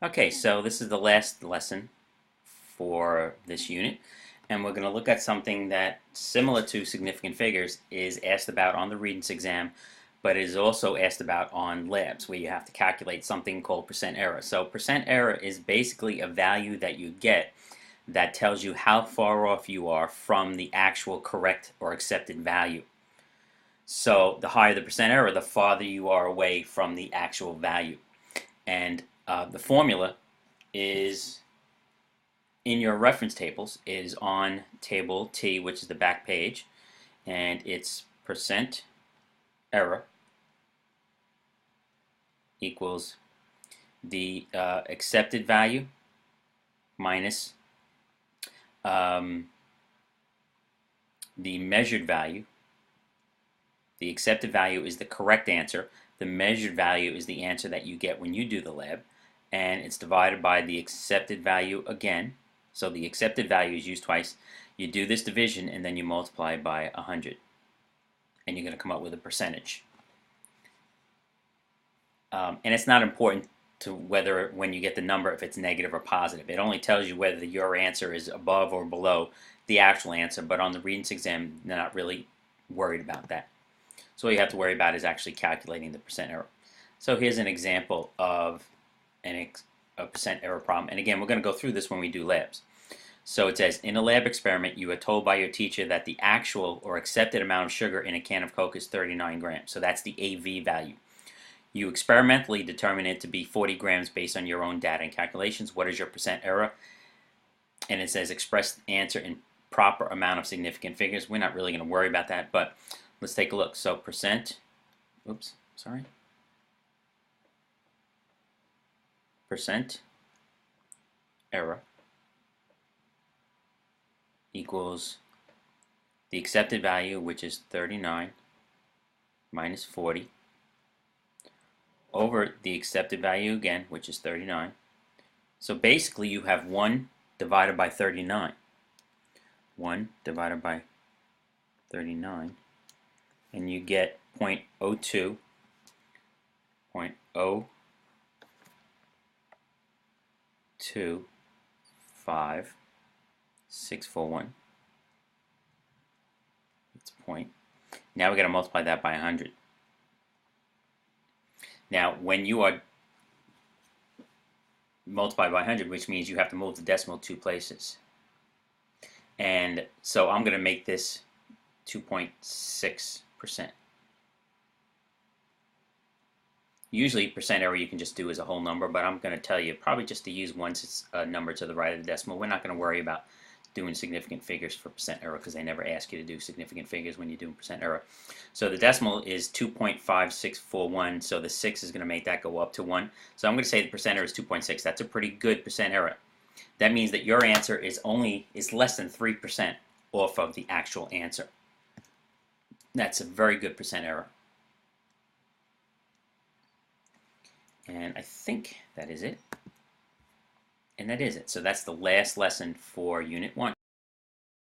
Okay, so this is the last lesson for this unit, and we're going to look at something that, similar to significant figures, is asked about on the Regents exam, but is also asked about on labs, where you have to calculate something called percent error. So percent error is basically a value that you get that tells you how far off you are from the actual correct or accepted value. So the higher the percent error, the farther you are away from the actual value. And the formula is in your reference tables, is on table T, which is the back page, and it's percent error equals the accepted value minus the measured value. The accepted value is the correct answer. The measured value is the answer that you get when you do the lab, and it's divided by the accepted value again. So the accepted value is used twice. You do this division and then you multiply by 100, and you're going to come up with a percentage. And it's not important to whether, when you get the number, if it's negative or positive. It only tells you whether your answer is above or below the actual answer, but on the Regents exam, they're not really worried about that. So all you have to worry about is actually calculating the percent error. So here's an example of a percent error problem. And again, we're going to go through this when we do labs. So it says, in a lab experiment, you are told by your teacher that the actual or accepted amount of sugar in a can of Coke is 39 grams. So that's the AV value. You experimentally determine it to be 40 grams based on your own data and calculations. What is your percent error? And it says express the answer in proper amount of significant figures. We're not really going to worry about that, but let's take a look. So percent error equals the accepted value, which is 39, minus 40, over the accepted value again, which is 39. So basically you have 1 divided by 39. 1 divided by 39, and you get 0.02, 0.025641. It's point. Now we got to multiply that by 100. Now, when you are multiplied by 100, which means you have to move the decimal 2 places. And so I'm going to make this 2.6%. Usually percent error you can just do as a whole number, but I'm going to tell you probably just to use once it's a number to the right of the decimal. We're not going to worry about doing significant figures for percent error because they never ask you to do significant figures when you're doing percent error. So the decimal is 2.5641, so the 6 is going to make that go up to 1. So I'm going to say the percent error is 2.6. That's a pretty good percent error. That means that your answer is less than 3% off of the actual answer. That's a very good percent error. And I think that is it. And that is it. So that's the last lesson for Unit 1.